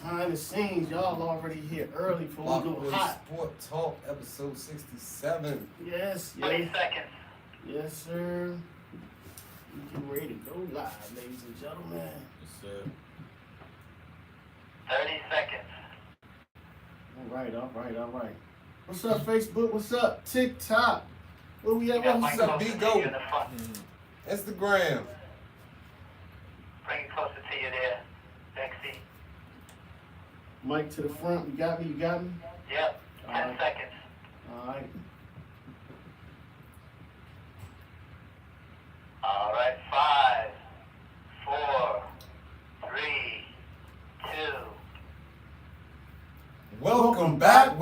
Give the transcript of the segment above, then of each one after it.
behind the scenes. Y'all already here early for BlockBoy hot. SportsTalk, episode 67. Yes, 20 yes. seconds. Yes, sir. We get ready to go live, ladies and gentlemen. Yes, sir. 30 seconds. All right. What's up, Facebook? What's up, TikTok? Where we at? What's up, closer B-Go? to you in the front. Instagram. Bring it closer to you there. Lexi. Mike to the front. You got me? Yep. 10 Alright. seconds. All right. All right. 5, 4, 3, 2. Welcome back.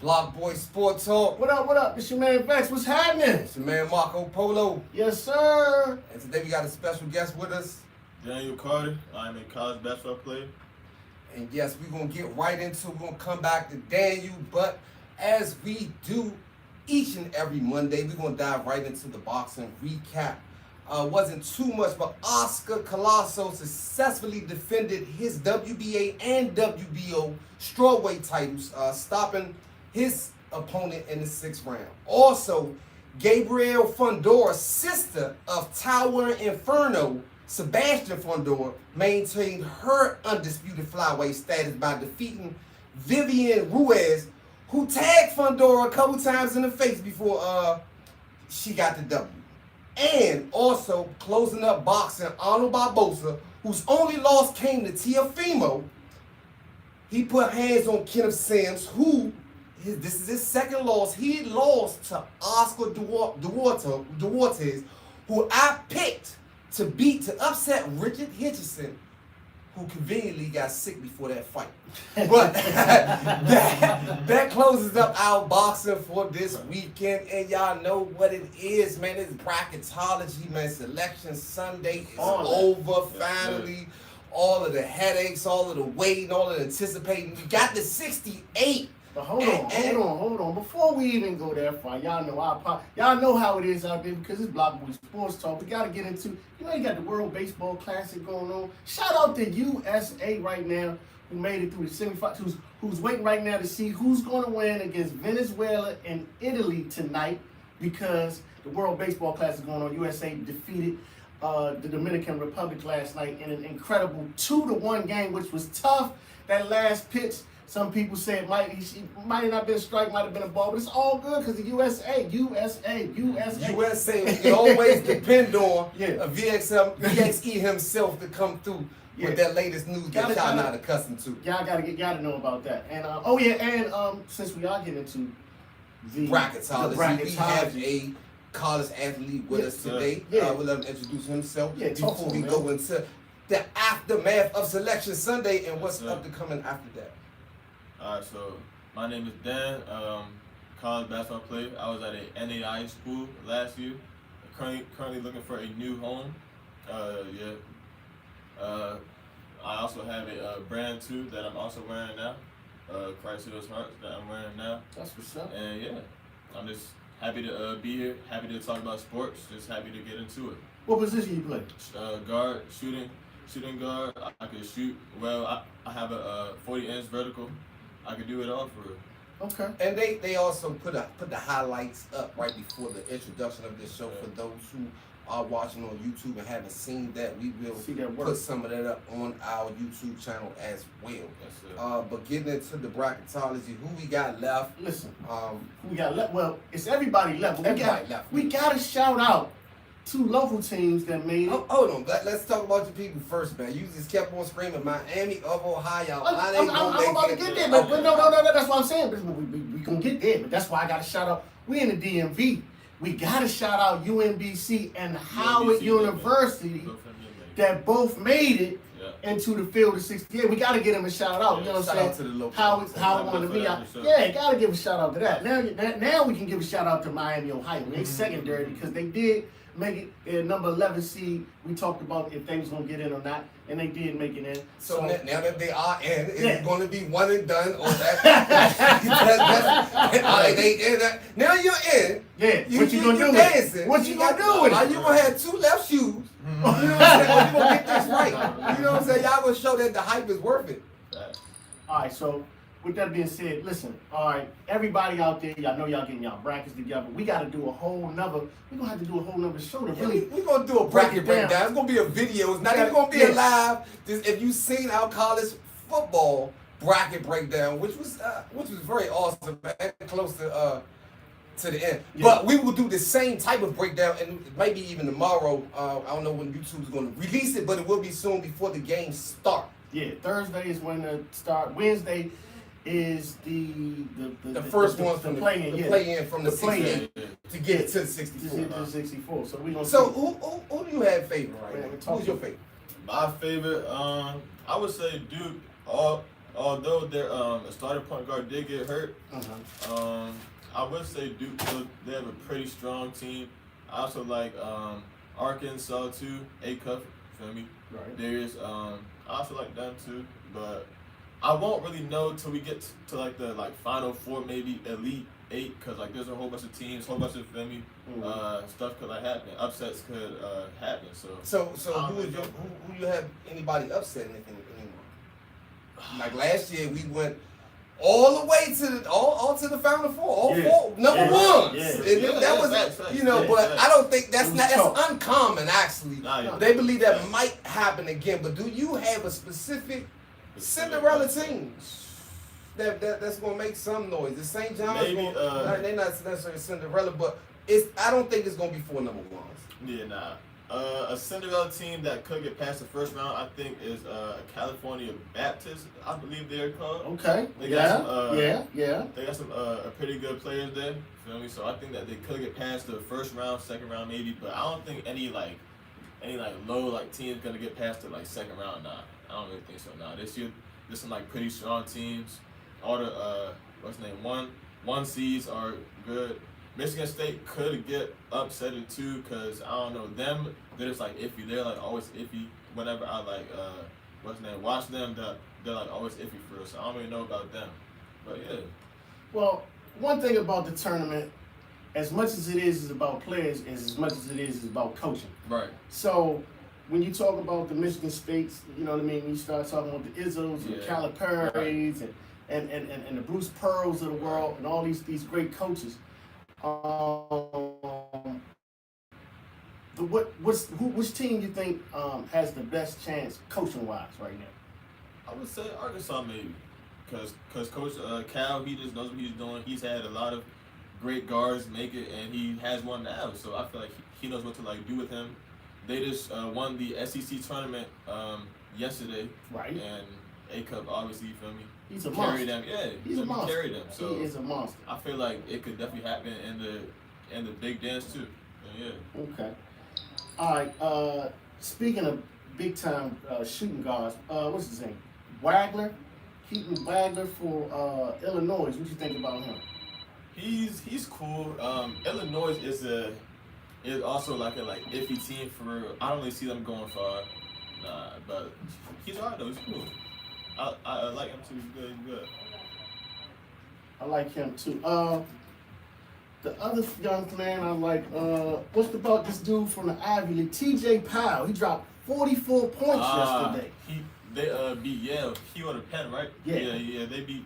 BlockBoy SportsTalk. What up? It's your man Vex. What's happening? It's your man Marco Polo. Yes, sir. And today we got a special guest with us. Daniel Carter. I'm a college basketball player. And yes, we're going to get right into it. We're going to come back to Daniel. But as we do each and every Monday, we're going to dive right into the boxing recap. Wasn't too much, but Oscar Collazo successfully defended his WBA and WBO strawweight titles, stopping his opponent in the 6th round. Also, Gabriela Fundora, sister of Tower Inferno, Sebastian Fundora, maintained her undisputed flyweight status by defeating Vivian Ruiz, who tagged Fundora a couple times in the face before she got the W. And also closing up boxing, Arnold Barbosa, whose only loss came to Teofimo. He put hands on Kenneth Sims, who this is his second loss. He lost to Oscar Duartes, who I picked to upset Richard Hitchison, who conveniently got sick before that fight. But that closes up our boxing for this weekend. And y'all know what it is, man. It's bracketology, man. Selection Sunday is over finally. All of the headaches, all of the waiting, all of the anticipating. We got the 68. But hold on. Before we even go that far, y'all know how it is out there because it's BlockBoy Sports Talk. We gotta get into, you got the World Baseball Classic going on. Shout out to USA right now, who made it through the semifinals, who's waiting right now to see who's gonna win against Venezuela and Italy tonight, because the World Baseball Classic is going on. USA defeated the Dominican Republic last night in an incredible 2-1 game, which was tough. That last pitch, some people say it might have not been a strike, might have been a ball, but it's all good because the USA, we can always depend on VXE himself to come through with that latest news that y'all not accustomed to. Y'all gotta know about that. And since we are getting into the bracketology, we have a college athlete with us today. We'll let him introduce himself before we go into the aftermath of Selection Sunday and what's up to coming after that. Alright, so my name is Dan, college basketball player. I was at a NAI school last year. Currently looking for a new home. I also have a brand too that I'm also wearing now. Christ Hills Hearts that I'm wearing now. That's what's up. And I'm just happy to be here, happy to talk about sports, just happy to get into it. What position you play? Guard, shooting guard. I can shoot well. I have a 40-inch vertical. I could do it all for real. Okay. And they also put the highlights up right before the introduction of this show. For those who are watching on YouTube and haven't seen that, we will put some of that up on our YouTube channel as well. Yes, but getting into the bracketology, who we got left? Listen, who we got left? Well, it's everybody left. We We got to shout out two local teams that made it. Hold on, let's talk about your people first, man. You just kept on screaming Miami of Ohio. I'm about to get there, but no, that's what I'm saying. We gonna get there, but that's why I got to shout out. We in the DMV. We got to shout out UMBC and Howard University that both made it into the field of 68. We got to give them a shout out. You know what I'm saying? Howard wanted to be out. Yeah, got to give a shout out to that. Now we can give a shout out to Miami, Ohio. They secondary because they did make it a number 11 seed. We talked about if they was going to get in or not, and they did make it in. So now that they are in, it's going to be one and done on that. Now you're in. Yeah. What you going to do dancing. What you going to do with it? You going to have two left shoes. You know what would show that the hype is worth it. Facts. All right, so with that being said, listen, all right, everybody out there, y'all know y'all getting y'all brackets together. We got to do a whole nother, we're going to have to do a whole nother show to really. We're going to do a bracket breakdown. It's going to be a video. It's not even going to be a live. If you've seen our college football bracket breakdown, which was very awesome, and close to the end. Yeah. But we will do the same type of breakdown, and maybe even tomorrow. I don't know when YouTube is going to release it, but it will be soon before the games start. Yeah, Thursday is when the start. Wednesday is the first one from the play-in from the play-in to get to the 64. To get to the 64. So we gonna. So who do you have favorite right now? Who's your favorite? My favorite, I would say Duke. Although their starting point guard did get hurt, I would say Duke. They have a pretty strong team. I also like Arkansas too. Kickoff, feel me? Right. There's I also like them too, but I won't really know till we get to like the Final Four, maybe Elite Eight, because there's a whole bunch of teams, whole bunch of stuff could happen, upsets could happen. So who you have anybody upset anything anymore? Like last year, we went all the way to the Final Four, all four number ones. That was but I don't think that's uncommon actually. They believe that might happen again. But do you have a specific Cinderella team that's gonna make some noise? The St. John's, maybe they're not necessarily Cinderella, but I don't think it's gonna be 4 number ones. Yeah, nah. A Cinderella team that could get past the first round, I think, is California Baptist. I believe they're called. Okay. They got some, They got some pretty good players there. Feel me? So I think that they could get past the first round, second round maybe, but I don't think any low teams gonna get past the second round. Nah, I don't really think so. Nah, this year there's some pretty strong teams. All the one seeds are good. Michigan State could get upsetted too, cause I don't know them. They're just iffy. They're always iffy. Whenever I watch them, they're always iffy for us. So I don't really know about them. But yeah. Well, one thing about the tournament, as much as it is about players, as much as it is about coaching. Right. So when you talk about the Michigan States, you know what I mean. You start talking about the Izzos and the Calipari's and the Bruce Pearls of the world and all these great coaches. Which team you think has the best chance coaching wise right now? I would say Arkansas maybe, cause Coach Cal, he just knows what he's doing. He's had a lot of great guards make it, and he has one now. So I feel like he knows what to do with him. They just won the SEC tournament yesterday, right? And A-Cup obviously, you feel me? He's a carry monster. Them, yeah. He's a monster. Carry them. So he is a monster. I feel like it could definitely happen in the big dance too. Yeah. Okay. All right. Speaking of big time shooting guards, what's his name? Wagler, Keaton Wagler for Illinois. What you think about him? He's cool. Illinois is also a iffy team for. I don't really see them going far. Nah, but he's alright though. He's cool. I like him too. He's good. I like him too. The other young man I like, what's about this dude from the Ivy League, TJ Powell? He dropped 44 points yesterday. They beat Yale. He on the pen, right? Yeah. They beat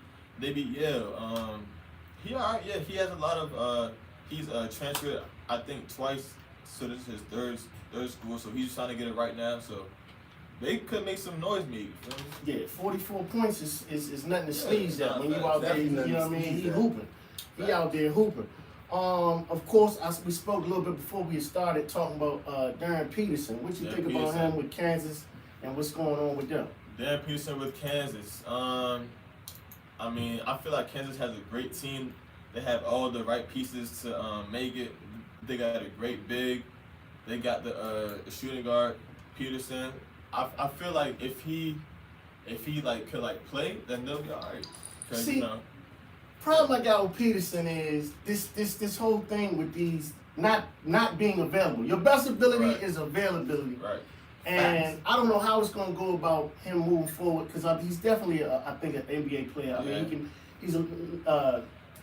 Yale. He alright. Yeah, he has a lot of. He's transferred, I think, twice. So this is his third school. So he's trying to get it right now. So. They could make some noise, maybe. Yeah, 44 points is nothing to sneeze at when you out there. You know what I mean? He hooping. He out there hooping. Of course, we spoke a little bit before we started talking about Darren Peterson. What you think about him with Kansas and what's going on with them? Darren Peterson with Kansas. I feel like Kansas has a great team. They have all the right pieces to make it. They got a great big. They got the shooting guard, Peterson. I feel like if he could play, then they'll be alright. See, problem I got with Peterson is this whole thing with these not being available. Your best ability is availability. Right. And I don't know how it's gonna go about him moving forward because he's definitely I think an NBA player. I mean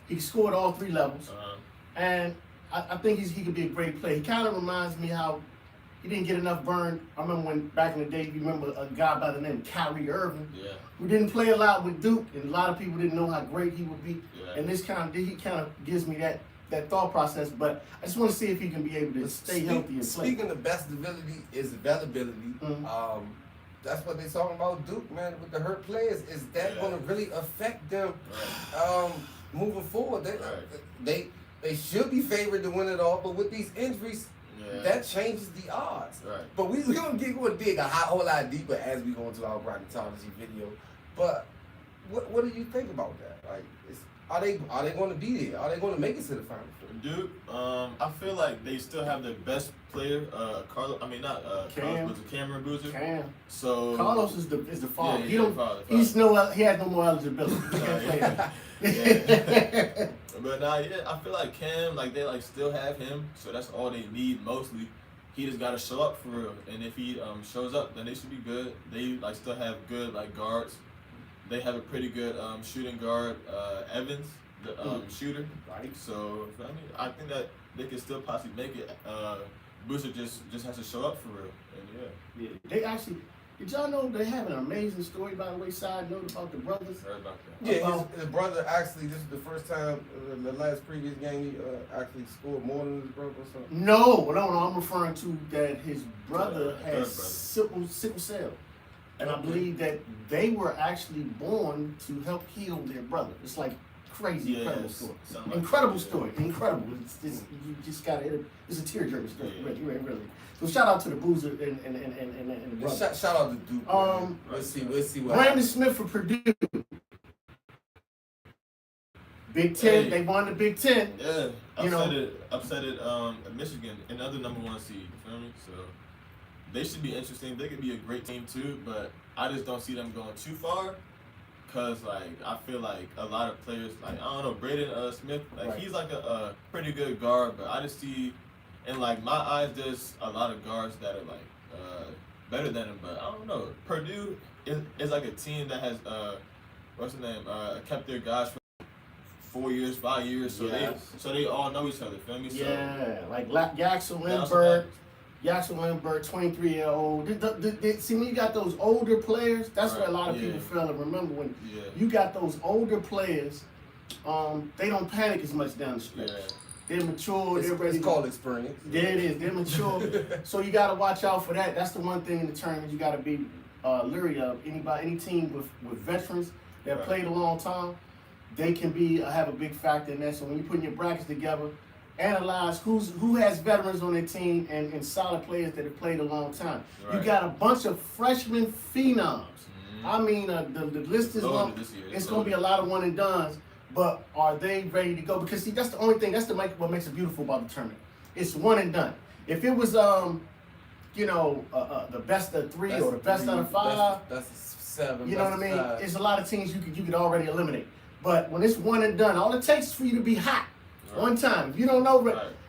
he scored all 3 levels, and I think he could be a great player. He kind of reminds me how he didn't get enough burn. I remember when back in the day, you remember a guy by the name of Kyrie Irving, Yeah. who didn't play a lot with Duke, and a lot of people didn't know how great he would be. Yeah. And he kind of gives me that thought process. But I just want to see if he can be able to stay healthy and play. Speaking of best ability is availability. That's what they're talking about Duke, man, with the hurt players. Is that going to really affect them moving forward? They should be favored to win it all, but with these injuries, that changes the odds. Right. But we're going to dig a whole lot deeper as we go into our bracketology video. But what do you think about that? Like, are they going to be there? Are they going to make it to the final four? Dude, I feel like they still have their best player, Cameron Boozer. Cam. So Carlos is the father. Yeah, He has no more eligibility. He can't play that. Yeah. But I feel like Cam, like they like still have him, so that's all they need mostly. He just gotta show up for real, and if he shows up, then they should be good. They like still have good like guards. They have a pretty good shooting guard, Evans, the shooter. Right. So I think that they can still possibly make it. Booster just has to show up for real, and yeah. They actually. Did y'all know they have an amazing story, by the way, side note about the brothers? Heard about that. Yeah, his brother actually, this is the first time, the last previous game, he actually scored more than his brother or something. No, I'm referring to that his brother has sickle cell. And I believe that they were actually born to help heal their brother. It's like crazy, incredible story. Incredible story, incredible. You just got to, it's a tearjerker story, really. So shout out to the Boozer and the brother. Shout out to Duke. Let's see what Brandon Smith for Purdue. Big Ten, they won the Big Ten. Yeah, upset it Michigan, another number 1 seed. You feel me? So they should be interesting. They could be a great team too, but I just don't see them going too far. Cause like I feel like a lot of players, like I don't know, Braden Smith, like he's like a pretty good guard, but I just see, in like my eyes, there's a lot of guards that are like better than him. But I don't know. Purdue is like a team that has what's the name? Kept their guys for 4 years, 5 years, so they all know each other. Feel me? Yeah, like Jackson Lindbergh. 23-year-old. See, when you got those older players, that's where a lot of people fail to remember. When you got those older players, they don't panic as much down the stretch. Yeah. They're mature. They're ready. It's called experience. There it is. They're mature. So you got to watch out for that. That's the one thing in the tournament you got to be leery of. Any team with veterans that played a long time, they can have a big factor in that. So when you're putting your brackets together, analyze who has veterans on their team and solid players that have played a long time. Right. You got a bunch of freshman phenoms. I mean, the list is long. It's going to be a lot of one and dones, but are they ready to go? Because see, that's the only thing. That's what makes it beautiful about the tournament. It's one and done. If it was the best of three or the best out of five, that's 7. You know what I mean? It's a lot of teams you could already eliminate. But when it's one and done, all it takes is for you to be hot. One time. If you don't know,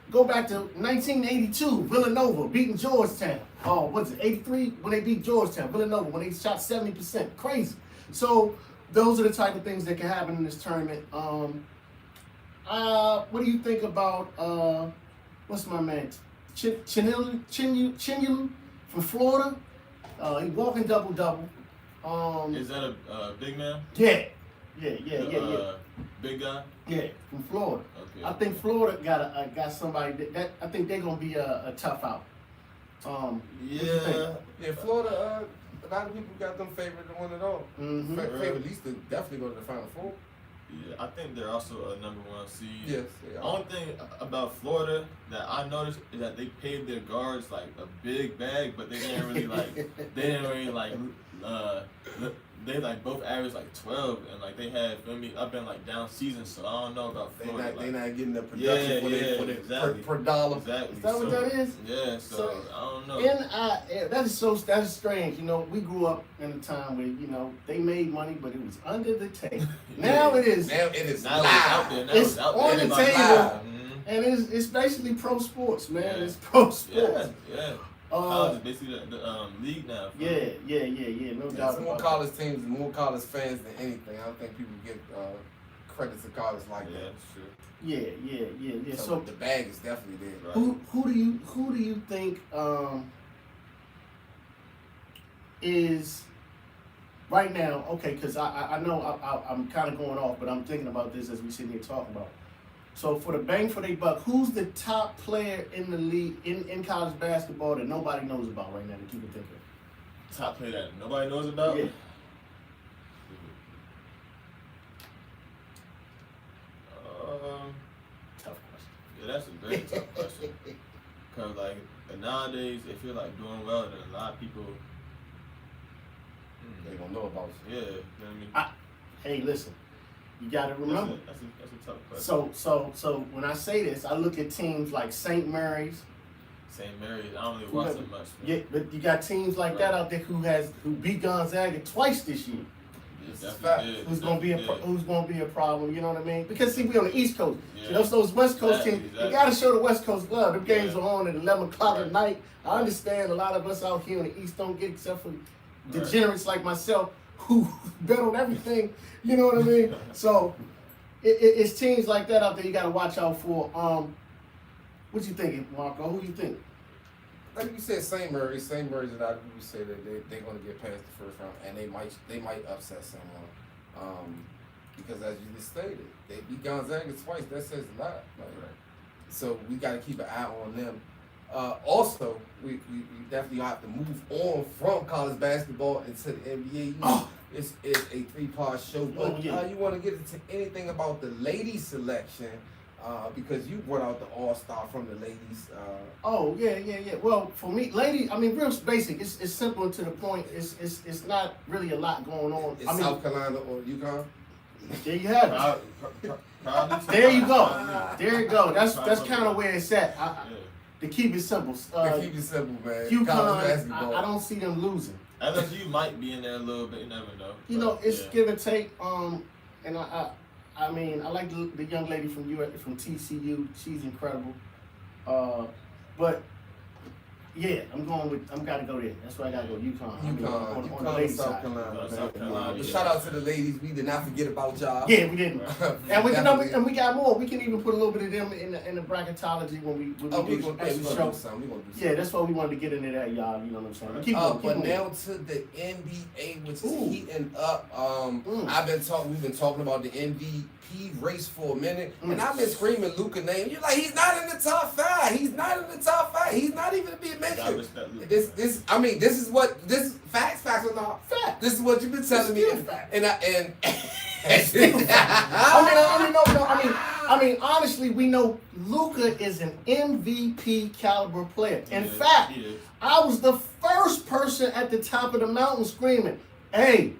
go back to 1982, Villanova beating Georgetown. Oh, what's it, 83? When they beat Georgetown, Villanova, when they shot 70%. Crazy. So those are the type of things that can happen in this tournament. What do you think about, what's my man? Chinyu from Florida? He walking double-double. Is that a big man? Yeah. Big guy? Yeah, from Florida. Okay. I think Florida got somebody that I think they're gonna be a tough out. Yeah, Florida. A lot of people got them favored to win it all. Favorite at least to definitely go to the Final Four. Yeah, I think they're also a number 1 seed. Yes, they are. Only thing about Florida that I noticed is that they paid their guards like a big bag, but they didn't really they like both averaged like 12, and like they had up in like down season, so I don't know about Florida. They not getting the production per dollar. Exactly. Is that what that is? Yeah, so I don't know. That is strange. You know, we grew up in a time where they made money, but it was under the table. Now it is. Now it is live. out there. It's on the table, and it's basically pro sports, man. Yeah. It's pro sports. Yeah. College is basically the league now. Yeah, no doubt. It's more college teams, more college fans than anything. I don't think people get credit to college like that. That's true. Yeah. So the bag is definitely there. Right. Who do you think is right now, okay, because I know I'm kind of going off, but I'm thinking about this as we sit here talking about. So for the bang for their buck, who's the top player in the league in college basketball that nobody knows about right now that you can think of? Top player that nobody knows about? Yeah. Tough question. Yeah, that's a very tough question. Because, like, nowadays, they feel like doing well, and a lot of people, They don't know about you. yeah, you know what I mean? Hey, listen, you got to remember. That's a tough question. So when I say this, I look at teams like St. Mary's. St. Mary's, I don't really watch them much. Man. Yeah, but you got teams like that out there who beat Gonzaga twice this year. Who's gonna be a problem? You know what I mean? Because see, we on the East Coast. Yeah. You know, those West Coast teams, Exactly. you gotta show the West Coast love. The games Yeah. are on at 11 o'clock Right. at night. I understand a lot of us out here in the East don't get, except for Right. degenerates like myself who bet on everything. You know what I mean? So it's teams like that out there you gotta watch out for. What you thinking, Marco? Who you think? Like you said, St. Mary's that I would say that they're going to get past the first round, and they might upset someone. Because as you just stated, they beat Gonzaga twice. That says a lot. Like, so we got to keep an eye on them. Also, we definitely have to move on from college basketball into the NBA. You know, it's a 3-part show. But you want to get into anything about the ladies selection? Because you brought out the all-star from the ladies. Yeah. Well, for me, ladies, I mean, real basic. It's simple and to the point. It's not really a lot going on. Is South Carolina or UConn? There you have it. There you go. There you go. That's kind of where it's at. To keep it simple. To keep it simple, man. UConn, I don't see them losing. LSU might be in there a little bit. You never know. You know, it's give and take. And I mean, I like the young lady from TCU. She's incredible. But yeah, I'm gotta go there. That's why I gotta go UConn. On the ladies South side. Carolina. But shout out to the ladies. We did not forget about y'all. Yeah, we didn't. and we got more. We can even put a little bit of them in the bracketology when we do the extra show. Yeah, that's why we wanted to get into that, y'all. You know what I'm saying? Keep going. Now to the NBA, which is heating up. We've been talking about the MVP race for a minute, and I've been screaming Luka name. You're like, he's not in the top 5. He's not in the top 5. He's not even being mentioned. This is facts or not fact. This is what you've been telling me, I mean, honestly, we know Luka is an MVP caliber player. In fact, I was the first person at the top of the mountain screaming, "Hey,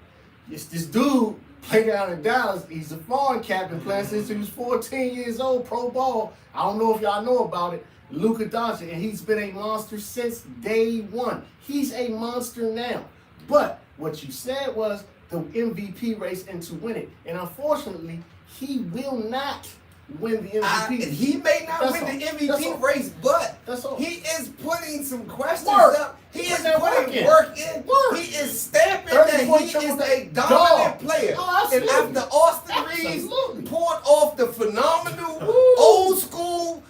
it's this dude playing down in Dallas. He's a foreign captain playing since he was 14 years old, pro ball. I don't know if y'all know about it. Luka Doncic, and he's been a monster since day one. He's a monster now. But what you said was the MVP race and to win it. And unfortunately, he will not win the MVP. He may not win the MVP race, but he is putting some questions up. He is putting work in. He is stamping that he is a dominant player. And after Austin Reeves poured off the phenomenal, old school,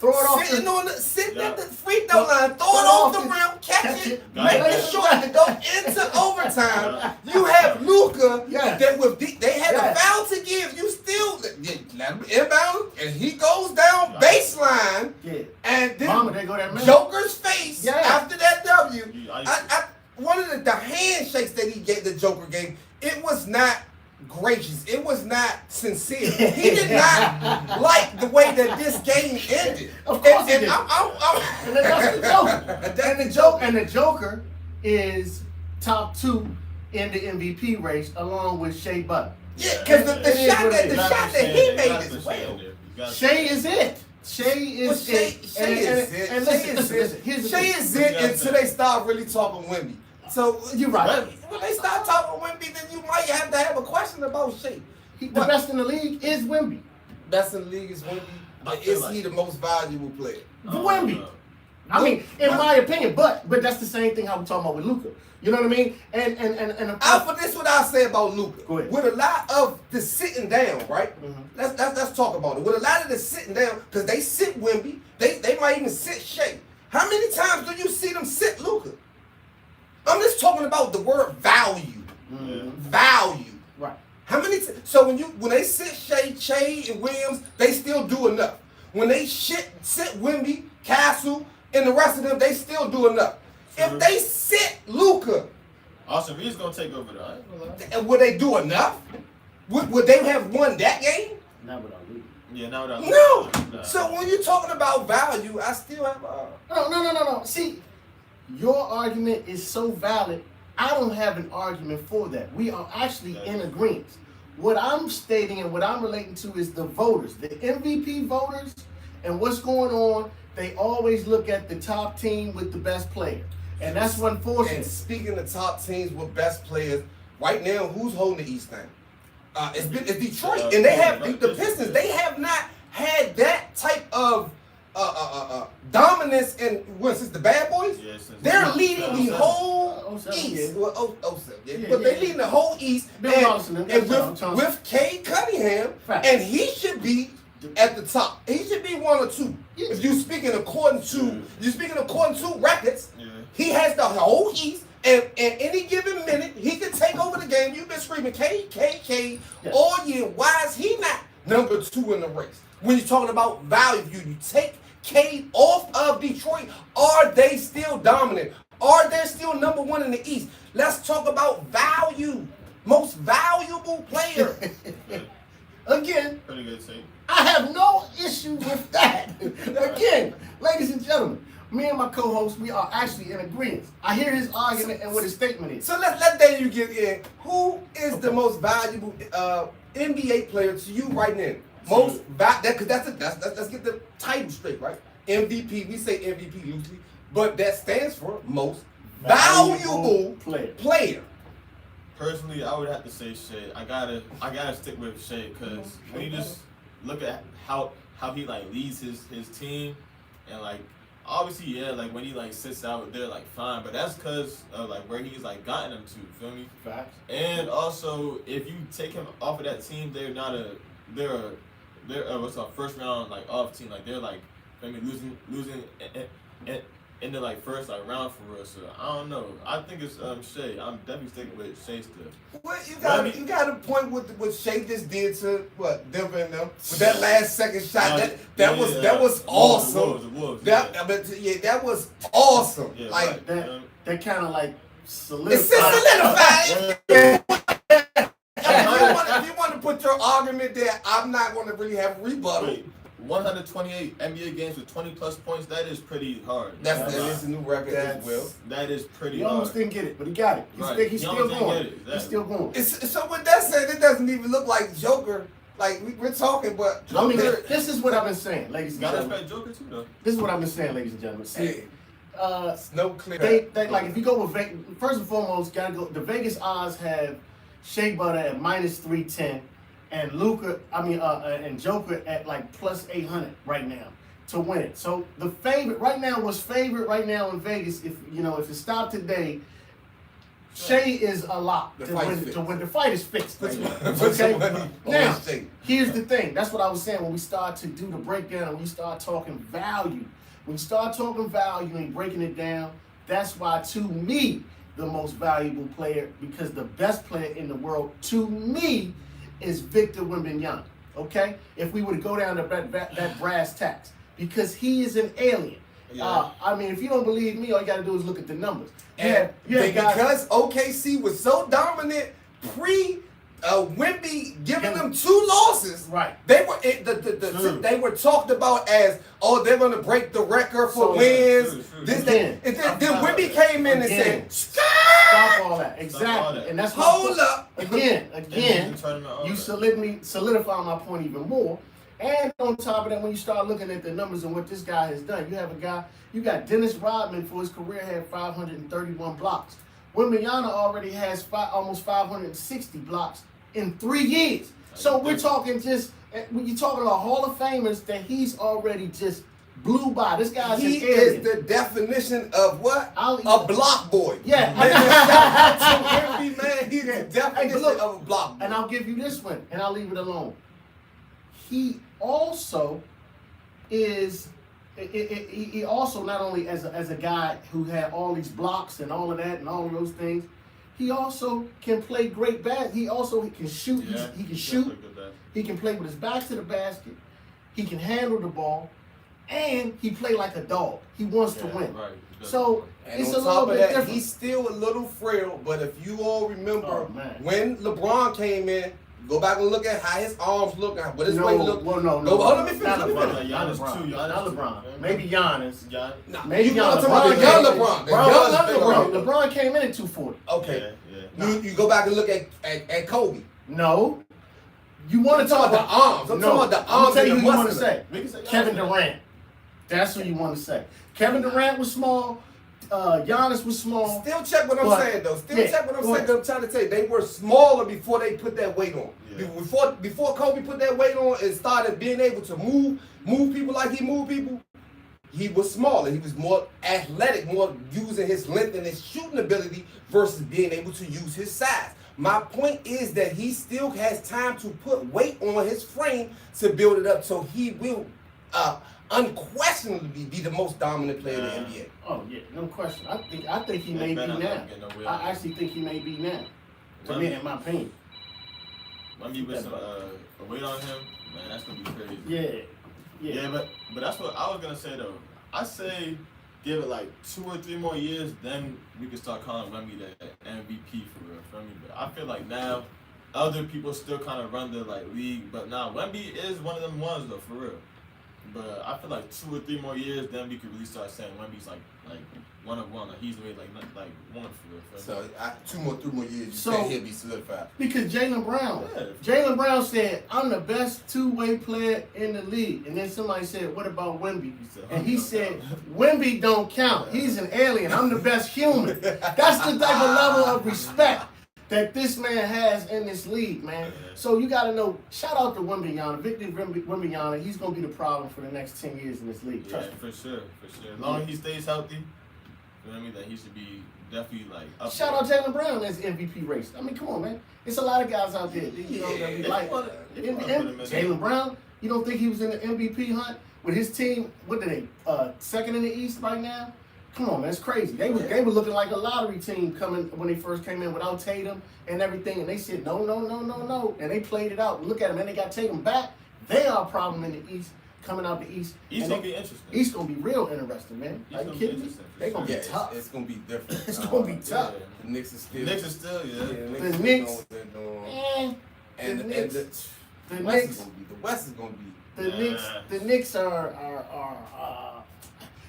sitting at the free throw line, throw it off the rim, catch it, making sure to go into overtime. You have Luka that they had a foul to give. You still let him inbound, and he goes down baseline, and then Joker's face after that W. One of the handshakes that he gave, the Joker gave, it was not gracious. It was not sincere. He did not like the way that this game ended. Of course he did. And that's the Joker. And the Joker is top 2 in the MVP race, along with Shea Butter. Yeah, because the shot that he made as well. Shea is it. Shea is it. Shea is it until they start really talking Wemby. So you're right. When they start talking Wemby, then you might have to have a question about Shea. The best in the league is Wemby. Best in the league is Wemby, but is he the most valuable player? Wemby. I mean, in my opinion, but that's the same thing how we're talking about with Luka. You know what I mean? And for this, what I'll say about Luka. Go ahead. With a lot of the sitting down, right? Let's talk about it. With a lot of the sitting down, because they sit Wemby, they might even sit Shea. How many times do you see them sit Luka? I'm just talking about the word value. Value. Right. How many? So when they sit Shea and Williams, they still do enough. When they sit Wemby, Castle, and the rest of them, they still do enough. If they sit Luka, Austin Reed's gonna take over though. I ain't gonna lie. would they do enough? Would they have won that game? Not without Luka. Yeah, now without No. Nah. So when you're talking about value, I still have. No. See, your argument is so valid. I don't have an argument for that. We are actually in agreement. What I'm stating and what I'm relating to is the voters, the MVP voters, and what's going on. They always look at the top team with the best player, and that's unfortunate. And speaking of top teams with best players, right now, who's holding the East thing? It's Detroit, and they have the Pistons. They have not had that type of dominance in since the Bad Boys. Yeah, since They're leading the whole 07, East. yeah. Well, 07, but they're leading the whole East. Bill And Robinson, with Cade Cunningham, Fact. and he should be at the top. He should be 1 or 2. If you're speaking according to records, he has the whole East. And at any given minute, he can take over the game. You've been screaming K all year. Why is he not number 2 in the race? When you're talking about value, you take Cade off of Detroit. Are they still dominant? Are they still number 1 in the East? Let's talk about value. Most valuable player. Again, Pretty good take. I have no issue with that. Again, ladies and gentlemen, me and my co-host, we are actually in agreement. I hear his argument and what his statement is. So let Daniel get in. Who is the most valuable NBA player to you right now? Most because let's get the title straight, right? MVP. We say MVP loosely, but that stands for most valuable player. Personally, I would have to say Shea. I gotta stick with Shea because when you just look at how he like leads his team, and like obviously like when he like sits out, they're like fine, but that's because of like where he's like gotten them to. Feel me? Facts. And also, if you take him off of that team, they're what's up, first round like off team. Like they're like losing in the like first like round for real. So I don't know. I think it's Shea. I'm definitely sticking with Shea still. Well, you got a point with what Shea just did to Denver and them with that last second shot. That was awesome. That was awesome. Yeah, like right. that kind of like it's solidified. If you want to put your argument there, I'm not going to really have a rebuttal. Wait, 128 NBA games with 20 plus points. That is pretty hard. That is a new record as well. That is pretty He hard. almost didn't get it, but he got it. He's still going. Exactly. He's still going. So with that said, it doesn't even look like Joker. Like we're talking, but I mean, this is what I've been saying, ladies and Gotta gentlemen. respect Joker too, though. This is what I've been saying, ladies and gentlemen. See, no clear. they like if you go with Vegas, first and foremost, gotta go. The Vegas odds have Shea Butter at -310, and and Joker at like +800 right now to win it. So the favorite right now in Vegas. If it stopped today, Shea is a lock to win. The fight is fixed. Right now. Okay. Now, here's the thing. That's what I was saying when we start to do the breakdown and we start talking value. When you start talking value and breaking it down, that's why, to me, the most valuable player, because the best player in the world, to me, is Victor Wembanyama. Okay? If we were to go down to that brass tacks, because he is an alien. Yeah. If you don't believe me, all you got to do is look at the numbers. Because OKC was so dominant Wemby giving them 2 losses. Right. They were they were talked about as they're going to break the record for wins. Then Wemby came in and said, Stop all that. Exactly. And that's hold up. Again, you solidify my point even more. And on top of that, when you start looking at the numbers and what this guy has done, you got Dennis Rodman for his career had 531 blocks. Wembanyama already has almost 560 blocks in 3 years. So we're talking when you're talking about Hall of Famers that he's already just blew by. This guy's he is the definition of what? A block boy. Yeah. He's the definition of a block boy. And I'll give you this one, and I'll leave it alone. He also is he also not only as a guy who had all these blocks and all of that and all of those things, he also can play great he can shoot. Yeah, he can shoot. He can play with his back to the basket. He can handle the ball, and he play like a dog. He wants to win. Right. So and it's on a top little of bit that, different. he's still a little frail. But if you all remember man. when LeBron came in, go back and look at how his arms look, what his no, weight look. Well, no. Hold on, let me Not finish. LeBron. Giannis Not too. Not LeBron. Maybe Giannis. Giannis. Maybe you Giannis. talking about the young LeBron. The young LeBron. LeBron came in at 240. Okay. Yeah. You go back and look at Kobe. No. You want to talk about the arms. I'm talking about the arms. I'm tell you and who the you want to muscle. say. Kevin Durant. That's who you want to say. Kevin Durant was small. Giannis was small. Still check what I'm saying though. Check what I'm saying. 'Cause I'm trying to tell you, they were smaller before they put that weight on. Yeah. Before Kobe put that weight on and started being able to move people like he moved people, he was smaller. He was more athletic, more using his length and his shooting ability versus being able to use his size. My point is that he still has time to put weight on his frame to build it up, so he will unquestionably be the most dominant player in the NBA. Oh yeah, no question. I think he may be now. I actually think he may be now. To me, in my opinion. When you with some weight on him, man, that's gonna be crazy. Yeah. But that's what I was gonna say though. I say give it like 2 or 3 more years, then we can start calling Wemby the MVP for real. For me, but I feel like now other people still kind of run the league, but now Wemby is one of them ones though, for real. But I feel like 2 or 3 more years, then we could really start saying Wemby's like one of one. Like he's made like one for real. So 3 more years, you said he'll be solidified. Because Jaylen Brown said, "I'm the best two-way player in the league," and then somebody said, "What about Wemby?" And he said, "Wemby don't count. He's an alien. I'm the best human." That's the type of level of respect that this man has in this league, man. So you got to know, shout out to Wembanyama, Victor Wembanyama. He's going to be the problem for the next 10 years in this league. Trust me. For sure. As long as he stays healthy, you know what I mean, that he should be definitely up shout out Jaylen Brown as MVP race. I mean, come on, man. It's a lot of guys out there. You know, that be like Jaylen Brown. You don't think he was in the MVP hunt with his team? What did they? Second in the East right now. Come on, man, it's crazy. They were looking like a lottery team coming when they first came in without Tatum and everything, and they said no, and they played it out. Look at them, and they got Tatum back. They are a problem in the East, coming out the East. East gonna be interesting. East gonna be real interesting, man. Are you kidding me? They're gonna be tough. It's gonna be different. It's gonna be tough. The Knicks is still. The Knicks. And the West is gonna be. The Knicks are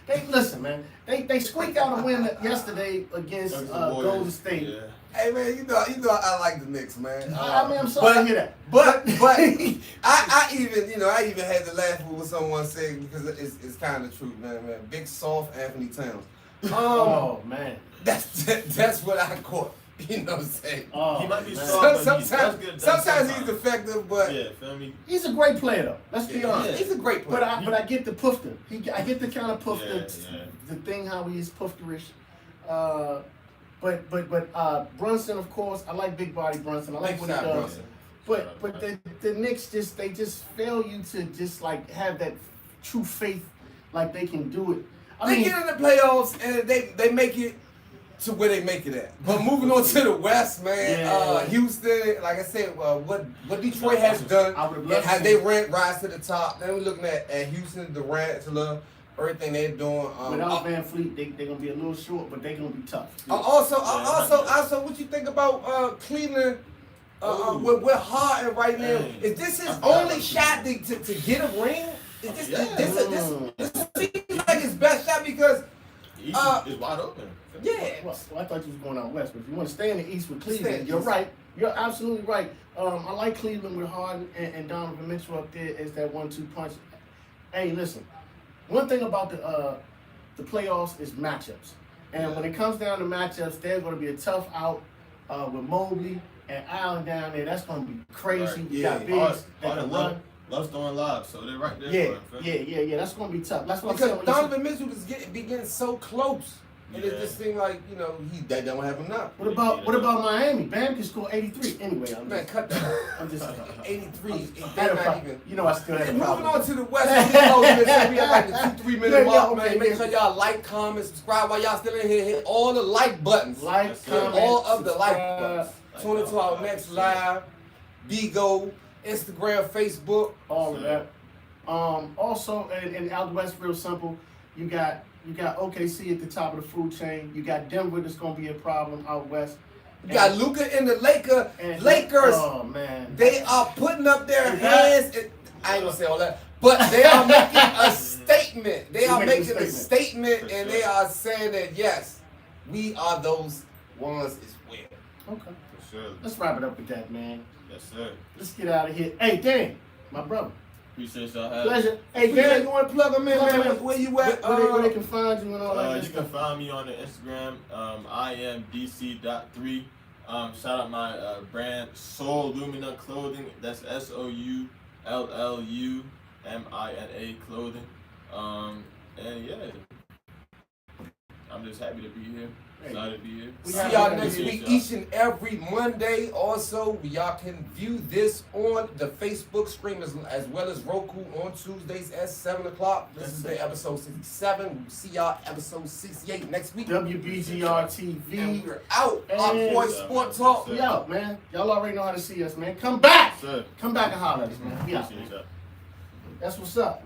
they listen, man. They squeaked out a win yesterday against Golden State. Yeah. Hey man, you know I like the Knicks, man. I mean, I'm sorry to hear that. But I even had to laugh with what someone said because it's kind of true, man. Big soft Anthony Towns. Oh man, that's what I caught. You know what I'm saying? Oh, he might be soft, sometimes he's effective, but yeah, feel me? He's a great player though. Let's be honest. He's a great player. But I get the poofter. I get the kind of poofter, the thing how he is poofterish. But Brunson, of course, I like big body Brunson. I like what he does. But the Knicks they just fail you to just like have that true faith like they can do it. They get in the playoffs and they make it to where they make it at. But moving on to the West, man, Houston, like I said, what Detroit has done, and how they rise to the top. Then we're looking at Houston, Durant, everything they're doing. Without Van Fleet, they're gonna be a little short, but they're gonna be tough. Also, what you think about Cleveland? With Harden right now, is this his only shot to get a ring? Is this seems like his best shot because it's wide open. Yeah. Well, I thought you was going out west, but if you want to stay in the East with Cleveland, you're right. You're absolutely right. I like Cleveland with Harden and Donovan Mitchell up there as that 1-2 punch. Hey, listen. One thing about the playoffs is matchups, and when it comes down to matchups, there's going to be a tough out with Mobley and Allen down there. That's going to be crazy. Right. You got bigs that can run. Love's throwing live, so they're right there. Yeah. That's going to be tough. That's what because I'm saying. Donovan Mitchell is getting so close. And it just seemed like, you know, they don't have enough. What about Miami? Bam can score 83. Anyway, Man, cut that out. I'm just 83. they're not even. You know I still have a Moving problem. on to the West, we have like the 2-3 minute mark, man. Make sure y'all like, comment, subscribe while y'all still in here. Hit all the like buttons. Like, comment, all of the like subscribe. buttons. Tune into our next live. Bigo, Instagram, Facebook. All of that. Also, in out west, real simple. You got OKC at the top of the food chain. You got Denver that's gonna be a problem out west. You got Luka and the Lakers. Oh man, they are putting up their hands. I ain't gonna say all that, but they are making a statement. They are making a statement, and they are saying that yes, we are those ones as well. Okay, For sure. let's wrap it up with that, man. Yes, sir. Let's get out of here. Hey, Dan, my brother. Appreciate y'all having me. Pleasure. Hey, Dan, You want to plug them in, man? Where you at? where they can find you and all that You good can stuff. find me on the Instagram. I am DC.3. Shout out my brand Soul Lumina Clothing. That's SOULLUMINA Clothing. And yeah, I'm just happy to be here. Excited to be here. We See have y'all you. next week, each and every Monday. Also, y'all can view this on the Facebook stream as well as Roku on Tuesdays at 7 o'clock. This has been episode 67. We'll see y'all episode 68 next week. WBGR TV. And we're out. And- BlockBoy Sport Talk. We out, man. Y'all already know how to see us, man. Come back. Sir. Come back and holler at us, man. We out. Appreciate y'all. That's what's up.